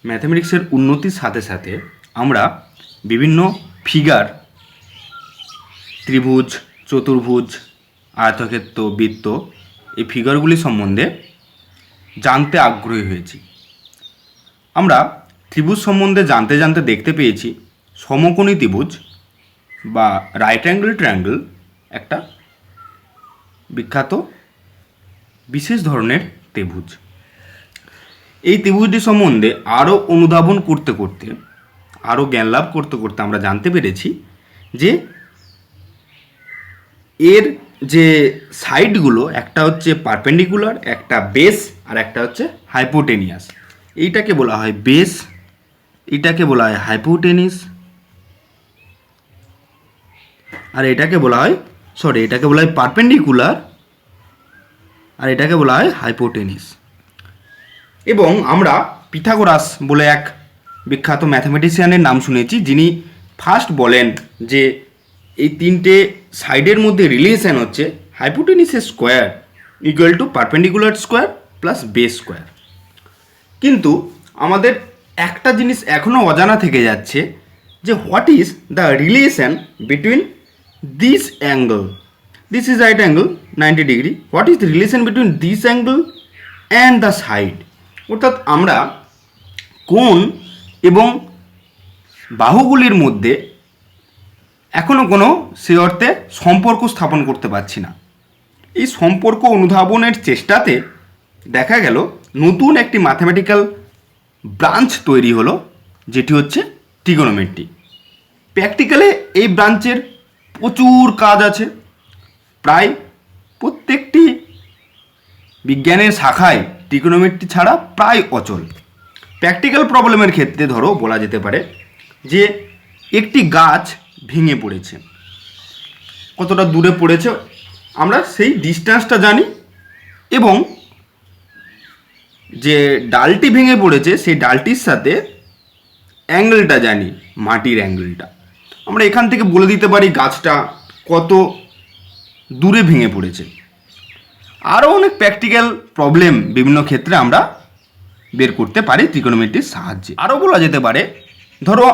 ম্যাথামেটিক্সের উন্নতির সাথে সাথে আমরা বিভিন্ন ফিগার, ত্রিভুজ, চতুর্ভুজ, আয়তক্ষেত্র, বৃত্ত, এই ফিগারগুলি সম্বন্ধে জানতে আগ্রহী হয়েছি। আমরা ত্রিভুজ সম্বন্ধে জানতে জানতে দেখতে পেয়েছি সমকোণী ত্রিভুজ বা রাইট অ্যাঙ্গেল ট্রায়াঙ্গেল একটা বিখ্যাত বিশেষ ধরনের ত্রিভুজ। এই ত্রিভুজটি সম্বন্ধে আরও অনুধাবন করতে করতে, আরও জ্ঞান লাভ করতে করতে আমরা জানতে পেরেছি যে এর যে সাইডগুলো, একটা হচ্ছে পারপেন্ডিকুলার, একটা বেস, আর একটা হচ্ছে হাইপোটেনিয়াস। এইটাকে বলা হয় বেস, এটাকে বলা হয় হাইপোটেনিস, আর এটাকে বলা হয় এটাকে বলা হয় পারপেন্ডিকুলার, আর এটাকে বলা হয় হাইপোটেনিস। এবং আমরা পিথাগোরাস বলে এক বিখ্যাত ম্যাথামেটিশিয়ানের নাম শুনেছি, যিনি ফার্স্ট বলেন যে এই তিনটে সাইডের মধ্যে রিলেশন হচ্ছে হাইপোটেনিসের square equal to perpendicular square plus base square. কিন্তু আমাদের একটা জিনিস এখনও অজানা থেকে যাচ্ছে যে what is the relation between this angle, this is right angle 90 degree, what is the relation between this angle and the side. অর্থাৎ আমরা কোণ এবং বাহুগুলির মধ্যে এখনও কোনো সে অর্থে সম্পর্ক স্থাপন করতে পারছি না। এই সম্পর্ক অনুধাবনের চেষ্টাতে দেখা গেল নতুন একটি ম্যাথামেটিক্যাল ব্রাঞ্চ তৈরি হলো, যেটি হচ্ছে ট্রিগোনোমেট্রি। প্র্যাকটিক্যালে এই ব্রাঞ্চের প্রচুর কাজ আছে, প্রায় প্রত্যেকটি বিজ্ঞানের শাখায় ট্রিগোনোমেট্রি ছাড়া প্রায় অচল। প্র্যাকটিক্যাল প্রবলেমের ক্ষেত্রে ধরো বলা যেতে পারে যে একটি গাছ ভেঙে পড়েছে, কতটা দূরে পড়েছে আমরা সেই ডিস্টেন্সটা জানি, এবং যে ডালটি ভেঙে পড়েছে সেই ডালটির সাথে অ্যাঙ্গেলটা জানি, মাটির অ্যাঙ্গেলটা। আমরা এখান থেকে বলে দিতে পারি গাছটা কত দূরে ভেঙে পড়েছে। আরও অনেক প্র্যাকটিক্যাল প্রবলেম বিভিন্ন ক্ষেত্রে আমরা বের করতে পারি ত্রিকোণমিতির সাহায্যে। আরও বলা যেতে পারে, ধরো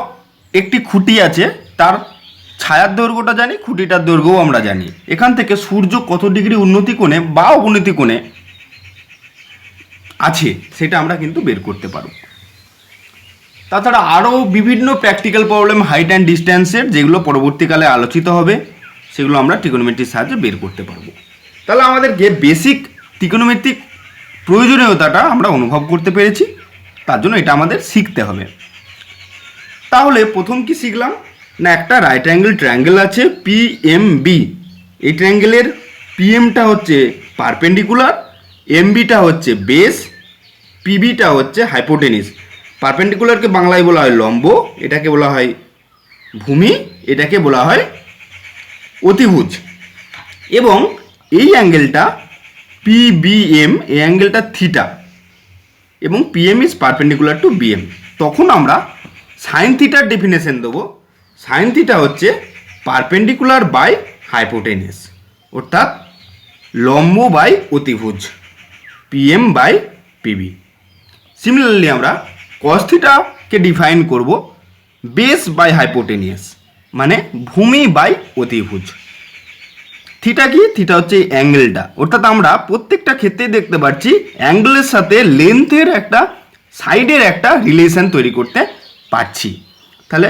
একটি খুঁটি আছে, তার ছায়ার দৈর্ঘ্যটা জানি, খুঁটিটার দৈর্ঘ্যও আমরা জানি। এখান থেকে সূর্য কত ডিগ্রি উন্নতি কোণে বা অবনতি কোণে আছে সেটা আমরা কিন্তু বের করতে পারব। তাছাড়া আরও বিভিন্ন প্র্যাকটিক্যাল প্রবলেম হাইট অ্যান্ড ডিস্ট্যান্সের, যেগুলো পরবর্তীকালে আলোচিত হবে, সেগুলো আমরা ট্রিগোনোমেট্রির সাহায্যে বের করতে পারবো। তাহলে আমাদেরকে বেসিক ট্রিগোনোমেট্রিক প্রয়োজনীয়তাটা আমরা অনুভব করতে পেরেছি, তার জন্য এটা আমাদের শিখতে হবে। তাহলে প্রথম কি শিখলাম না, একটা রাইট অ্যাঙ্গেল ট্রায়াঙ্গেল আছে পিএমবি। এই ট্রায়াঙ্গেলের পিএমটা হচ্ছে পারপেন্ডিকুলার, এমবিটা হচ্ছে বেস, পিবিটা হচ্ছে হাইপোটেনিস। পারপেন্ডিকুলারকে বাংলায় বলা হয় লম্ব, এটাকে বলা হয় ভূমি, এটাকে বলা হয় অতিভুজ। এবং এই অ্যাঙ্গেলটা পিবিএম, এই অ্যাঙ্গেলটা থিটা, এবং PM is perpendicular to BM. তখন আমরা সাইন থিটার ডেফিনেশন দেবো। সাইন থিটা হচ্ছে পারপেন্ডিকুলার বাই হাইপোটেনিস, অর্থাৎ লম্ব বাই অতিভুজ, পিএম বাই পিবি। সিমিলারলি আমরা কস থিটাকে ডিফাইন করব বেস বাই হাইপোটেনিয়াস, মানে ভূমি বাই অতিভুজ। থিটা কি? থিটা হচ্ছে অ্যাঙ্গেলটা, অর্থাৎ আমরা প্রত্যেকটা ক্ষেত্রেই দেখতে পাচ্ছি অ্যাঙ্গেলের সাথে লেন্থের একটা, সাইডের একটা রিলেশন তৈরি করতে পারছি। তাহলে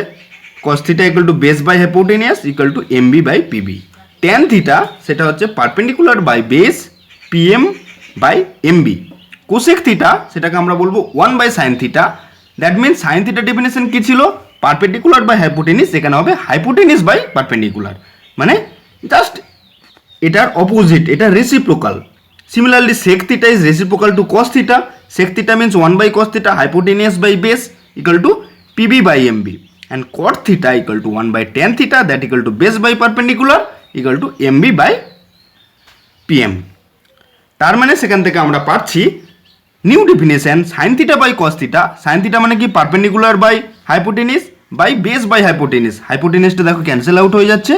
cos theta equal to base by hypotenuse equal to MB by PB. Tan theta সেটা হচ্ছে perpendicular by base, PM by MB. Cosec theta সেটাকে আমরা বলবো 1 by sine theta. That means sine theta definition কী ছিল? পারপেন্ডিকুলার বাই হাইপোটেনিস, এখানে হবে hypotenuse by perpendicular, মানে জাস্ট এটার অপোজিট, এটা reciprocal. Similarly sec theta is reciprocal to cos theta. Sec theta means 1 by cos theta, hypotenuse by base equal to PB by MB, and cot theta equal to 1 by tan theta, that equal to base by perpendicular equal to mb by pm। তার মানে সেখান থেকে আমরা পাচ্ছি new definition sine theta by cos theta. Sine theta মানে কি? Perpendicular by hypotenuse by base by hypotenuse. হাইপোটেনিসটা দেখো ক্যান্সেল আউট হয়ে যাচ্ছে,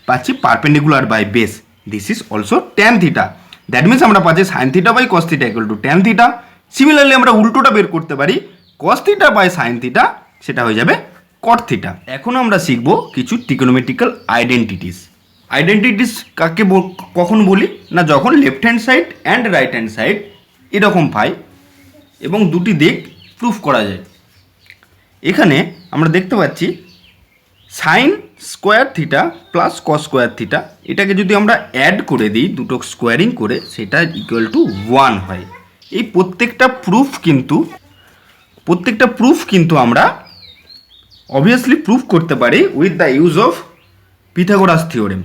পাচ্ছি perpendicular by base. This is also tan theta. That means আমরা পাচ্ছি sine theta by cos theta equal to tan theta. Similarly আমরা উল্টোটা বের করতে পারি, cos theta by sine theta সেটা হয়ে যাবে কট থিটা। এখন আমরা শিখব কিছু ট্রিগোনোমেট্রিক্যাল আইডেন্টিটিস কাকে কখন বলি না, যখন left hand side and right hand side এরকম পাই এবং দুটি দিক প্রুফ করা যায়। এখানে আমরা দেখতে পাচ্ছি sine square theta plus cos square theta, এটাকে যদি আমরা অ্যাড করে দিই দুটো স্কোয়ারিং করে, সেটা ইকুয়াল টু 1 হয়। এই প্রত্যেকটা প্রুফ কিন্তু আমরা অবভিয়াসলি প্রুফ করতে পারি with the use of Pythagoras theorem.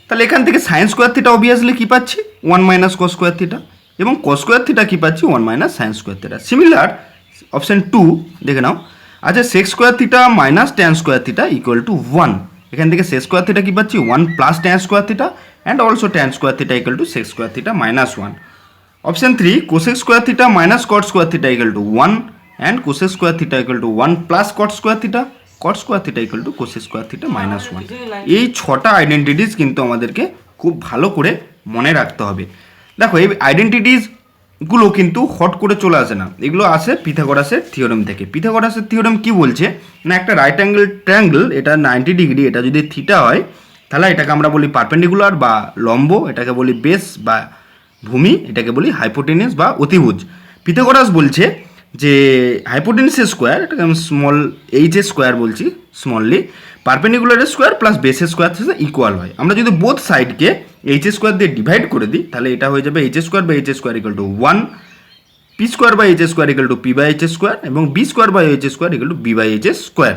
তাহলে এখান থেকে সাইন স্কোয়ার থিটা অবভিয়াসলি কী পাচ্ছি 1 মাইনাস কস স্কোয়ার থিটা, এবং কস স্কোয়ার থিটা কী পাচ্ছি 1 minus sine square theta. Similar option 2 দেখে নাও। আচ্ছা, sec square theta minus tan square theta equal to 1, এখান থেকে সেক স্কোয়ার থিটা কী পাচ্ছি 1 plus tan square theta and also tan square theta equal to sec square theta minus 1। Option 3 cosec square theta minus cot square theta equal to 1 and cosec square theta equal to 1 plus cot square theta equal to cosec square theta minus 1। এই 6টা identities কিন্তু আমাদেরকে খুব ভালো করে মনে রাখতে হবে। দেখো, এই আইডেন্টিটিসগুলো কিন্তু হট করে চলে আসে না, এগুলো আসে পিথাগোরাসের থিওরেম থেকে। পিথাগোরাসের থিওরেম কি বলছে না, একটা রাইট অ্যাঙ্গেল ট্রায়াঙ্গেল, এটা 90 ডিগ্রি, এটা যদি থিটা হয় তাহলে এটাকে আমরা বলি পারপেন্ডিকুলার বা লম্ব, এটাকে বলি বেস বা ভূমি, এটাকে বলি হাইপোটেনিস বা অতিভুজ। পিথাগোরাস বলছে যে হাইপোটেনিসের স্কোয়ার, এটাকে আমি স্মল এইচ এর স্কোয়ার বলছি স্মললি, পারপেন্ডিকুলারের স্কোয়ার প্লাস বেসের স্কোয়ার সাথে ইকুয়াল হয়। আমরা যদি বোথ সাইডকে এইচ এর স্কোয়ার দিয়ে ডিভাইড করে দিই তাহলে এটা হয়ে যাবে H square by H square equal to 1, P square by H square equal to P by H square এবং B square by H square equal to B by H square.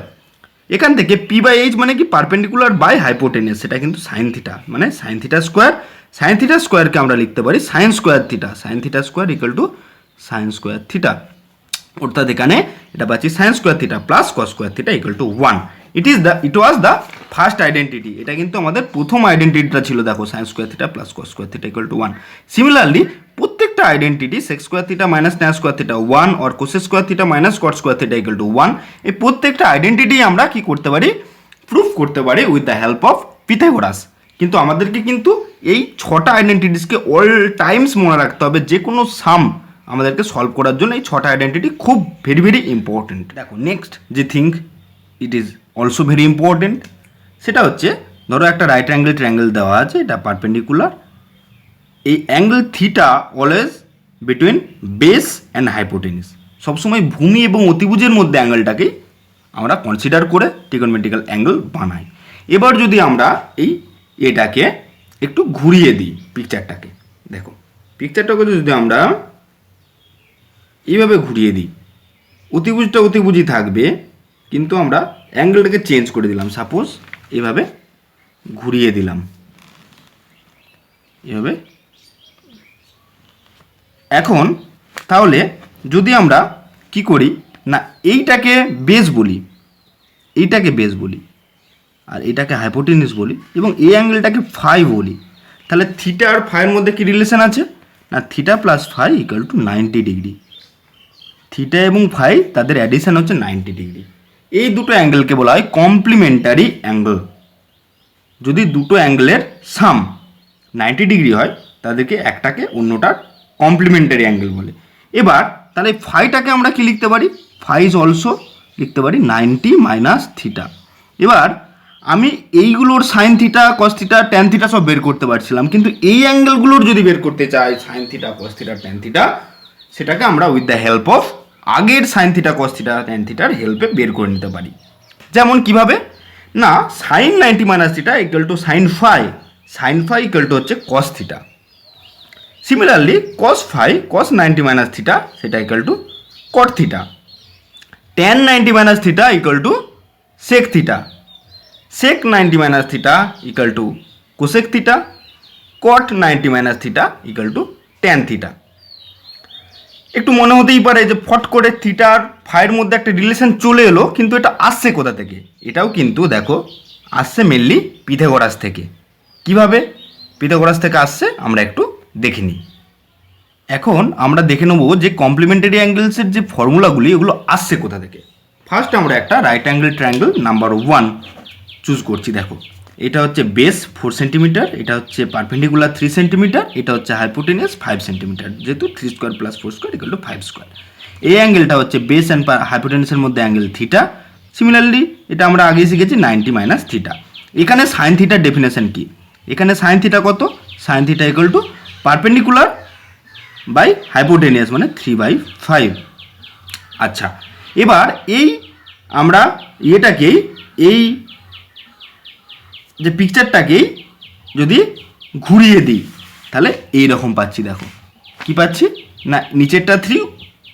এখান থেকে পি বাই এইচ মানে কি perpendicular by hypotenuse, সেটা কিন্তু sine theta, মানে sine theta square. Sine theta স্কোয়ারকে আমরা লিখতে পারি sine square theta, sine theta square equal to sine square theta, অর্থাৎ এখানে এটা পাচ্ছি sine square theta plus cos square theta equal to 1। It was the first identity, এটা কিন্তু আমাদের প্রথম আইডেন্টিটিটা ছিল। দেখো, sine square theta plus cos square theta equal to 1। Similarly প্রত্যেকটা identity sec square theta minus tan square theta 1 or cosec square theta minus cot square theta equal to 1, এই প্রত্যেকটা আইডেন্টিটি আমরা কি করতে পারি প্রুফ করতে পারি with the help of Pythagoras. কিন্তু আমাদেরকে কিন্তু এই 6টা আইডেন্টিটিসকে অল টাইমস মনে রাখতে হবে, যে কোনো সাম আমাদেরকে সলভ করার জন্য এই 6টা আইডেন্টিটি খুব ভেরি ভেরি ইম্পর্টেন্ট। দেখো, নেক্সট যে think it is also very important, সেটা হচ্ছে ধরো একটা রাইট অ্যাঙ্গেল ট্রায়াঙ্গেল দেওয়া আছে, এটা পারপেন্ডিকুলার, এই angle theta always between base and hypotenuse, সবসময় ভূমি এবং অতিভুজের মধ্যে অ্যাঙ্গেলটাকেই আমরা কনসিডার করে ট্রিগোনোমেট্রিক্যাল অ্যাঙ্গেল বানাই। এবার যদি আমরা এটাকে একটু ঘুরিয়ে দিই পিকচারটাকে, দেখো পিকচারটাকে যদি আমরা এইভাবে ঘুরিয়ে দিই, অতিভুজটা অতিভুজই থাকবে, কিন্তু আমরা অ্যাঙ্গেলটাকে চেঞ্জ করে দিলাম, সাপোজ এইভাবে ঘুরিয়ে দিলাম, এভাবে। এখন তাহলে যদি আমরা কি করি না, এইটাকে বেস বলি, আর এটাকে হাইপোটেনিস বলি এবং এই অ্যাঙ্গেলটাকে ফাই বলি, তাহলে থিটা আর ফাইয়ের মধ্যে কি রিলেশন আছে না, theta plus phi equal to 90 degree. Theta এবং ফাই তাদের অ্যাডিশন হচ্ছে 90 ডিগ্রি। এই দুটো অ্যাঙ্গেলকে বলা হয় কমপ্লিমেন্টারি অ্যাঙ্গেল। যদি দুটো অ্যাঙ্গেলের সাম 90 ডিগ্রি হয় তাদেরকে একটাকে অন্যটার কমপ্লিমেন্টারি অ্যাঙ্গেল বলে। এবার তাহলে ফাইটাকে আমরা কি লিখতে পারি, ফাই ইজ অলসো লিখতে পারি 90 মাইনাস থিটা। এবার আমি এইগুলোর sign theta cos theta tan theta সব বের করতে পারছিলাম, কিন্তু এই অ্যাঙ্গেলগুলোর যদি বের করতে চাই sine theta cos theta tan theta, সেটাকে আমরা উইথ দ্য হেল্প অফ আগের sine theta cos theta tan থিটার হেল্পে বের করে নিতে পারি। যেমন কিভাবে না, sine 90 minus theta equal to sine phi equal to হচ্ছে cos theta. Similarly cos 90 minus theta সেটা equal to cot theta. Tan 90 minus theta equal to sec theta. Sec 90 minus theta equal to cosec theta. Caught 90 minus theta equal to tan theta. একটু মনে হতেই পারে যে ফট করে থিটার ফাইয়ের মধ্যে একটা রিলেশন চলে এলো, কিন্তু এটা আসছে কোথা থেকে? এটাও কিন্তু দেখো আসছে মেনলি পিথাগোরাস থেকে। কিভাবে পিথাগোরাস থেকে আসছে আমরা একটু দেখে নিই। এখন আমরা দেখে নেব যে কমপ্লিমেন্টারি অ্যাঙ্গেলসের যে ফর্মুলাগুলি এগুলো আসছে কোথা থেকে। ফার্স্ট আমরা একটা right angle triangle number 1 choose করছি। দেখো, এটা হচ্ছে বেস 4 সেন্টিমিটার, এটা হচ্ছে পারপেন্ডিকুলার 3 সেন্টিমিটার, এটা হচ্ছে হাইপোটেনিয়াস 5 সেন্টিমিটার, যেহেতু 3 square plus 4 square equal two 5 square. এই অ্যাঙ্গেলটা হচ্ছে বেস অ্যান্ড হাইপোটেনিউসের মধ্যে অ্যাঙ্গেল থিটা। সিমিলারলি এটা আমরা আগেই শিখেছি 90 মাইনাস থিটা। এখানে সাইন থিটার ডেফিনেশন কি? এখানে সাইন থিটা কত? Sine theta equal to perpendicular by hypotenuse মানে 3/5। আচ্ছা, এবার এই আমরা এটাকেই এই যে পিকচারটাকেই যদি ঘুরিয়ে দিই তাহলে এই রকম পাচ্ছি। দেখো কি পাচ্ছি না, নিচেরটা 3,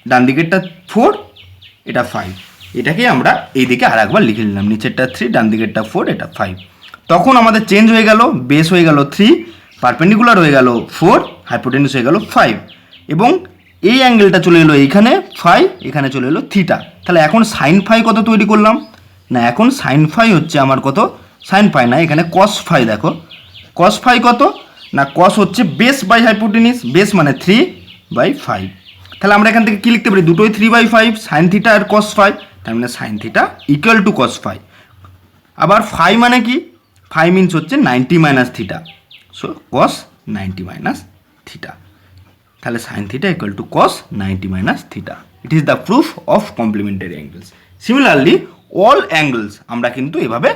ডান দিকেরটা 4, এটা 5। এটাকে আমরা এই দিকে আর একবার লিখে নিলাম, নিচেরটা 3, ডান দিকেরটা 4, এটা 5। তখন আমাদের চেঞ্জ হয়ে গেল, বেস হয়ে গেল 3, পারপেন্ডিকুলার হয়ে গেল 4, হাইপোটেনিউস হয়ে গেল 5, এবং এই অ্যাঙ্গেলটা চলে এলো এইখানে 5, এখানে চলে এলো থিটা। তাহলে এখন সাইন ফাই কত তৈরি করলাম না, এখন সাইন ফাই হচ্ছে আমার কত, সাইন ফাই না, এখানে কস ফাই। দেখো কস ফাই কত না, কস হচ্ছে বেস বাই হাইপোটেনিউস, বেস মানে 3/5। তাহলে আমরা এখান থেকে কি লিখতে পারি, দুটোই 3/5, সাইন থিটা আর কস ফাই, তার মানে sine theta equal to cos phi. আবার ফাই মানে কি, ফাই মিনস হচ্ছে 90 minus theta, so cos 90 minus theta. তাহলে sine theta equal to cos 90 minus theta. It is the proof of complementary angles. Similarly all angles আমরা কিন্তু এভাবে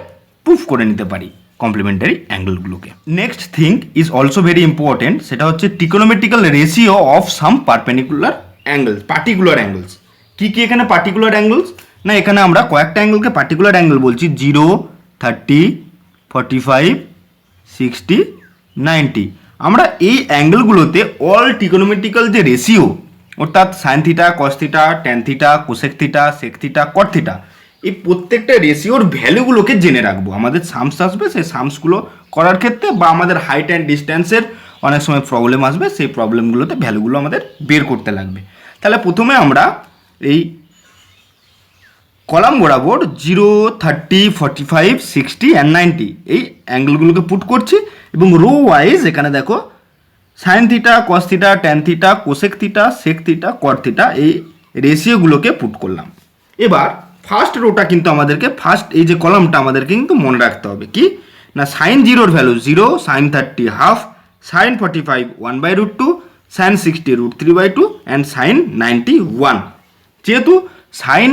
proof করে নিতে পারি কমপ্লিমেন্টারি অ্যাঙ্গেলগুলোকে। Next thing is also very important, সেটা হচ্ছে trigonometrical ratio of some perpendicular angles, particular angles. কি কি এখানে পার্টিকুলার অ্যাঙ্গেলস না, এখানে আমরা কয়েকটা অ্যাঙ্গেলকে পার্টিকুলার অ্যাঙ্গেল বলছি, 0, 30, 45, 60, 90। আমরা এই অ্যাঙ্গেলগুলোতে অল ট্রিকোনোমেট্রিক্যাল যে রেশিও, অর্থাৎ sine theta, cos theta, tan theta, cosec theta, sec theta, cot theta, এই প্রত্যেকটা রেশিওর ভ্যালুগুলোকে জেনে রাখবো। আমাদের সামস আসবে, সেই সামসগুলো করার ক্ষেত্রে বা আমাদের হাইট অ্যান্ড ডিস্ট্যান্সের অনেক সময় প্রবলেম আসবে, সেই প্রবলেমগুলোতে ভ্যালুগুলো আমাদের বের করতে লাগবে। তাহলে প্রথমে আমরা এই কলাম বরাবর 0, 30, 45, 60 অ্যান্ড 90 এই অ্যাঙ্গেলগুলোকে পুট করছি, এবং রো ওয়াইজ এখানে দেখো sine theta, cos theta, tan theta, cosec theta, sec theta, cot theta এই রেশিওগুলোকে পুট করলাম। এবার ফার্স্ট রোটা কিন্তু আমাদেরকে, ফার্স্ট এই যে কলামটা আমাদেরকে কিন্তু মনে রাখতে হবে কি না, সাইন 0-র value 0, sine 30 half, sine 45 1/√2, sine 60 √3/2 and sine 90 1। যেহেতু সাইন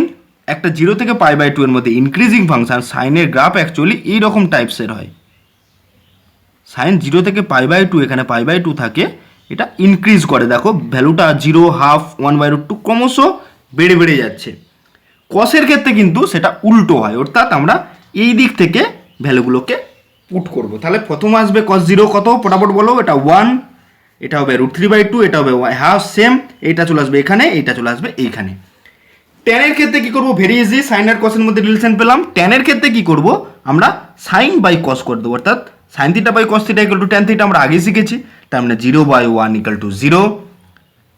একটা 0 থেকে π/2 এর মধ্যে ইনক্রিজিং ফাংশন, সাইনের গ্রাফ অ্যাকচুয়ালি এইরকম টাইপসের হয়। সাইন 0 থেকে π/2, এখানে π/2 থাকে, এটা ইনক্রিজ করে। দেখো ভ্যালুটা 0, হাফ, 1/√2 ক্রমশ বেড়ে বেড়ে যাচ্ছে। কসের ক্ষেত্রে কিন্তু সেটা উল্টো হয়, অর্থাৎ আমরা এই দিক থেকে ভ্যালুগুলোকে পুট করব। তাহলে প্রথম আসবে cos 0 কত, ফটাফট বলো, এটা 1, এটা হবে √3/2, এটা হবে হাফ, সেম, এইটা চলে আসবে এখানে, এইটা চলে আসবে এইখানে। ট্যানের ক্ষেত্রে কি করব, ভেরি ইজি, সাইন আর কসের মধ্যে রিলেশন পেলাম। ট্যানের ক্ষেত্রে কি করব, আমরা সাইন বাই কস করে দেবো, অর্থাৎ sine theta by cos theta equal to tan theta আমরা আগেই শিখেছি। তার মানে 0/1 equal to 0,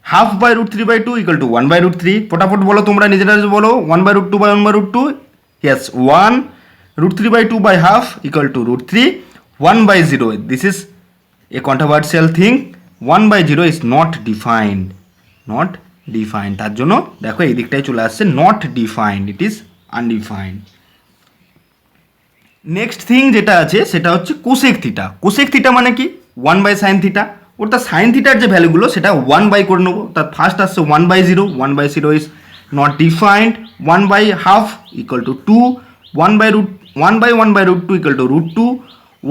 half by √3/2 equal to 1/√3। ফটাফট বলো তোমরা নিজেরা বলো, 1/√2 by 1/√2, yes 1, √3/2 by half equal to √3, 1/0। This is a controversial thing, 1/0 is not defined, not defined. তার জন্য দেখো এই দিকটাই চলে আসছে not defined, it is undefined. Next thing যেটা আছে সেটা হচ্ছে কোসেক থিটা। কোসেক থিটা মানে কি, 1/sin থিটা, অর্থাৎ সাইন থিটার যে ভ্যালুগুলো সেটা 1/, করে নেবো। অর্থাৎ ফার্স্ট আসছে 1/0, 1/0 is not defined, 1/2 equal to 2, 1/1/√2 equal to √2,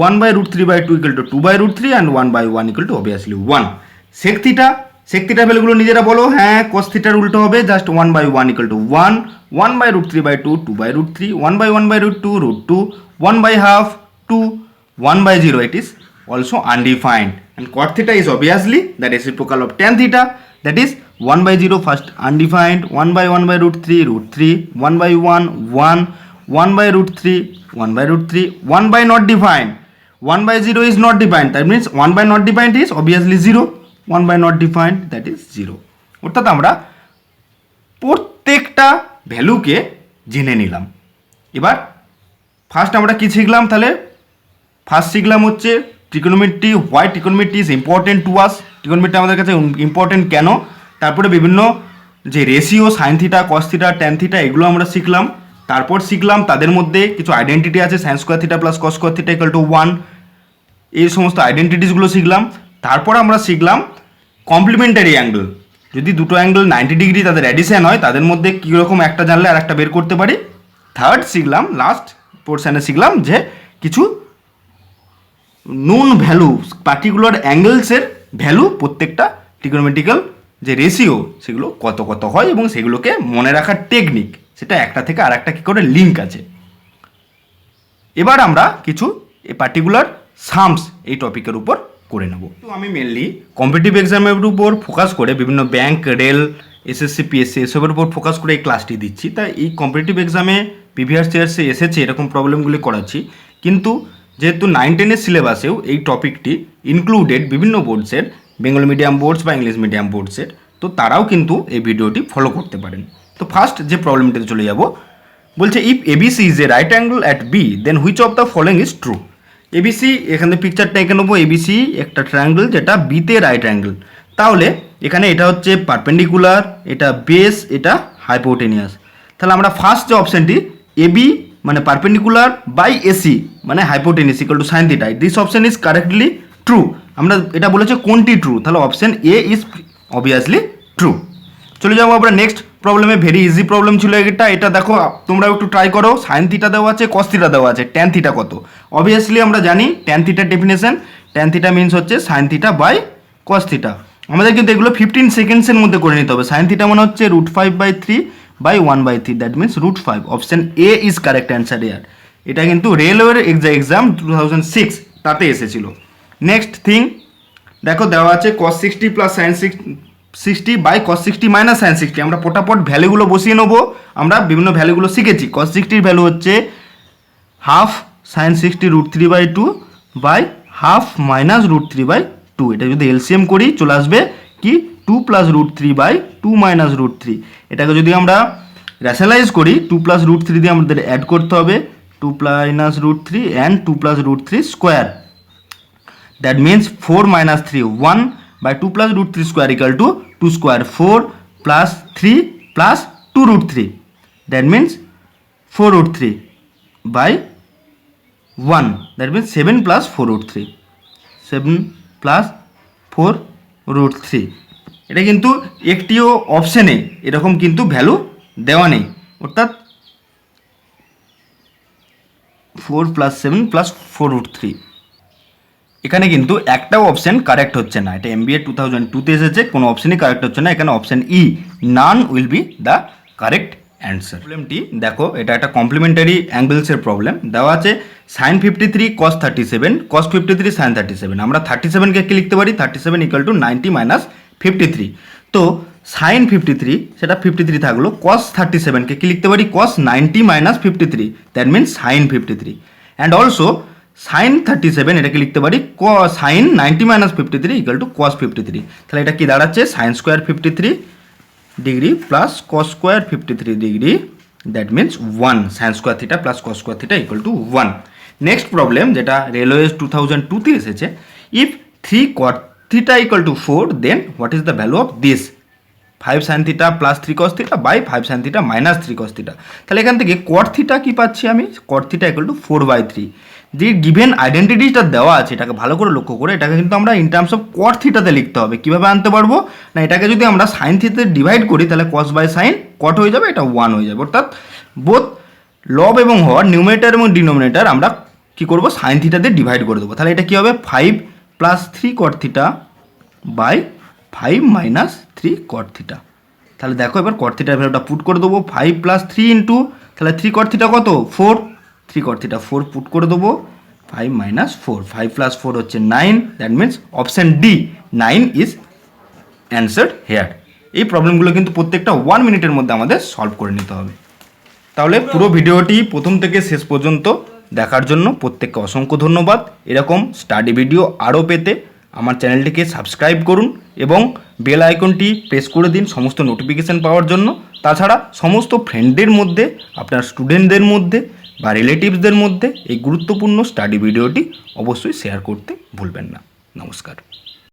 1/√3/2 equal to 2/√3 and 1/1 equal to obviously 1। Sec theta, sec থিটার ভ্যালুগুলো নিজেরা বলো, হ্যাঁ কস থিটার উল্টো হবে, just 1/1 equal to 1, 1/√3/2 2/√3, 1/1/√2 √2, 1/2 2, 1/0, it is also undefined. And cot theta is obviously the reciprocal of tan theta, that is 1/0 first undefined, 1/1/√3 √3, 1/1 1, 1/√3 1/√3, 1 by not defined, 1/0 is not defined, that means 1 by not defined is obviously 0, 1 by not defined that is 0। অর্থাৎ আমরা প্রত্যেকটা ভ্যালুকে জেনে নিলাম। এবার first আমরা কি শিখলাম, তাহলে ফার্স্ট শিখলাম হচ্ছে trigonometry, why trigonometry is important to us, trigonometry আমাদের কাছে ইম্পর্টেন্ট কেন, তারপরে বিভিন্ন যে ratio sine theta, cos theta, tan theta এগুলো আমরা শিখলাম। তারপর শিখলাম তাদের মধ্যে কিছু আইডেন্টিটি আছে, sign square theta plus cos square theta equal to 1, এই সমস্ত আইডেন্টিটিসগুলো শিখলাম। তারপর আমরা শিখলাম কমপ্লিমেন্টারি অ্যাঙ্গেল, যদি দুটো অ্যাঙ্গেল 90 ডিগ্রি তাদের অ্যাডিশন হয়, তাদের মধ্যে কীরকম একটা জানলে আর একটা বের করতে পারি। থার্ড শিখলাম, লাস্ট পোর্শনে শিখলাম যে কিছু নোন ভ্যালু, পার্টিকুলার অ্যাঙ্গেলসের ভ্যালু, প্রত্যেকটা ট্রিগোনোমেট্রিক্যাল যে রেশিও সেগুলো কত কত হয় এবং সেগুলোকে মনে রাখার টেকনিক, সেটা একটা থেকে আর একটা কী করে লিঙ্ক আছে। এবার আমরা কিছু এই পার্টিকুলার সামস এই টপিকের উপর করে নেব। তো আমি মেনলি কম্পিটিটিভ এক্সামের উপর ফোকাস করে বিভিন্ন ব্যাংক, রেল, এসএসসি, পিএসসি এসবের উপর ফোকাস করে এই ক্লাসটি দিচ্ছি। তাই এই কম্পিটিটিভ এক্সামে প্রিভিয়াস ইয়ার্সে এসেছে এরকম প্রবলেমগুলি করাচ্ছি, কিন্তু যেহেতু 9-10-এর সিলেবাসেও এই টপিকটি ইনক্লুডেড বিভিন্ন বোর্ডসের, বেঙ্গলি মিডিয়াম বোর্ডস বা ইংলিশ মিডিয়াম বোর্ডসের, তো তারাও কিন্তু এই ভিডিওটি ফলো করতে পারেন। তো ফার্স্ট যে প্রবলেমটিতে চলে যাব, বলছে if ABC is a right angle at B then which of the following is true. ABC, এখানে পিকচারটা এঁকে নেবো, এবিসি একটা ট্রায়াঙ্গেল যেটা বিতে রাইট অ্যাঙ্গেল। তাহলে এখানে এটা হচ্ছে পারপেন্ডিকুলার, এটা বেস, এটা হাইপোটেনিয়াস। তাহলে আমরা ফার্স্ট যে অপশানটি এবি মানে পারপেন্ডিকুলার বাই এসি মানে hypotenuse equal to sine theta, this option is correctly true. আমরা এটা বলেছে কোনটি ট্রু, তাহলে option A is obviously true. চলে যাবো আমরা নেক্সট প্রবলেমে। ভেরি ইজি প্রবলেম ছিল এটা। এটা দেখো, তোমরা একটু ট্রাই করো। সাইন থিটা দেওয়া আছে, কস থিটা দেওয়া আছে, ট্যান থিটা কত। অবভিয়াসলি আমরা জানি ট্যান থিটার ডেফিনেশন, ট্যান থিটা মিনস হচ্ছে sine theta by cos theta. আমাদের কিন্তু এগুলো 15 সেকেন্ডসের মধ্যে করে নিতে হবে। সাইন থিটা মানে হচ্ছে √5/3 by 1/3, that means √5। Option A is correct answer here. এটা কিন্তু রেলওয়ের এক্সাম 2006 তাতে এসেছিল। নেক্সট থিং দেখো, দেওয়া আছে cos 60 plus sine 60 by cos 60 minus sine 60। আমরা পটাপট ভ্যালুগুলো বসিয়ে নেবো। আমরা বিভিন্ন ভ্যালুগুলো শিখেছি। cos 60 ভ্যালু হচ্ছে half sine 60 √3/2 by half minus √3/2। এটা যদি এলসিএম করি চলে আসবে কি 2 প্লাস √3/2 মাইনাস √3। এটাকে যদি আমরা রেশনালাইজ করি 2 প্লাস √3 দিয়ে আমাদের অ্যাড করতে হবে 2 minus √3 and 2 plus √3 square. That means 4 minus 3, 1 by 2 plus √3 square equal to 2 square, 4 plus 3 plus 2 √3. That means 4 √3 by 1. That means 7 plus 4 √3. 7 plus 4 √3. এটা কিন্তু একটিও অপশানে এরকম কিন্তু ভ্যালু দেওয়া নেই, অর্থাৎ 4 plus 7 plus 4 √3। এখানে কিন্তু একটাও অপশান কারেক্ট হচ্ছে না। এটা MBA 2002-তে এসেছে, কোনো অপশানই কারেক্ট হচ্ছে না। এখানে option E, none will be the correct answer. প্রবলেমটি দেখো, এটা একটা কমপ্লিমেন্টারি অ্যাঙ্গেলসের প্রবলেম। দেওয়া আছে সাইন 53 cos 37 cos 53 সাইন 37। আমরা 37কে কি লিখতে পারি, 37 ইকুয়াল টু 90 মাইনাস 53। তো সাইন 53 সেটা 53 থাকলো, cos 37কে কি লিখতে পারি, cos 90 minus 53, that means sine 53। And also sine 37 এটাকে লিখতে পারি sine 90 minus 53 equal to cos 53। তাহলে এটা কি দাঁড়াচ্ছে, sine square 53 degree plus cos square 53 degree, that means 1। Sine square theta plus cos square theta equal to 1। Next problem যেটা railway 2002-তে এসেছে, if 3 cot theta equal to 4 then what is the value of this. 5 sine theta plus 3 cos theta by 5 sine theta minus 3 cos theta. তাহলে এখান থেকে cot theta কি পাচ্ছি আমি, cot theta equal two 4/3। যে গিভেন আইডেন্টিটিটা দেওয়া আছে এটাকে ভালো করে লক্ষ্য করে, এটাকে কিন্তু আমরা ইন টার্মস অফ cot থিটাতে লিখতে হবে। কীভাবে আনতে পারবো না, এটাকে যদি আমরা সাইন থিটাতে ডিভাইড করি তাহলে cos বাই সাইন cot হয়ে যাবে, এটা 1 হয়ে যাবে। অর্থাৎ বোথ লব এবং হর, নিউমিনেটর এবং ডিনোমিনেটর আমরা কি করব, সাইন থিটাতে ডিভাইড করে দেবো। তাহলে এটা কি হবে 5 প্লাস 3 cot থিটা বাই 5 মাইনাস 3 cot থিটা। তাহলে দেখো এবার cot থিটার ভ্যালুটা পুট করে দেবো, 5 প্লাস 3 ইন্টু, তাহলে 3 cot থিটা কত 4, 3 cot থিটা 4 পুট করে দেবো, 5 মাইনাস 4, 5 প্লাস 4 হচ্ছে 9, that means option D 9 is answer here. এই প্রবলেমগুলো কিন্তু প্রত্যেকটা 1 মিনিটের মধ্যে আমাদের সলভ করে নিতে হবে। তাহলে পুরো ভিডিওটি প্রথম থেকে শেষ পর্যন্ত দেখার জন্য প্রত্যেককে অসংখ্য ধন্যবাদ। এরকম স্টাডি ভিডিও আরও পেতে আমার চ্যানেলটিকে সাবস্ক্রাইব করুন এবং বেল আইকনটি প্রেস করে দিন সমস্ত নোটিফিকেশান পাওয়ার জন্য। তাছাড়া সমস্ত ফ্রেন্ডদের মধ্যে, আপনার স্টুডেন্টদের মধ্যে বা রিলেটিভসদের মধ্যে এই গুরুত্বপূর্ণ স্টাডি ভিডিওটি অবশ্যই শেয়ার করতে ভুলবেন না। নমস্কার।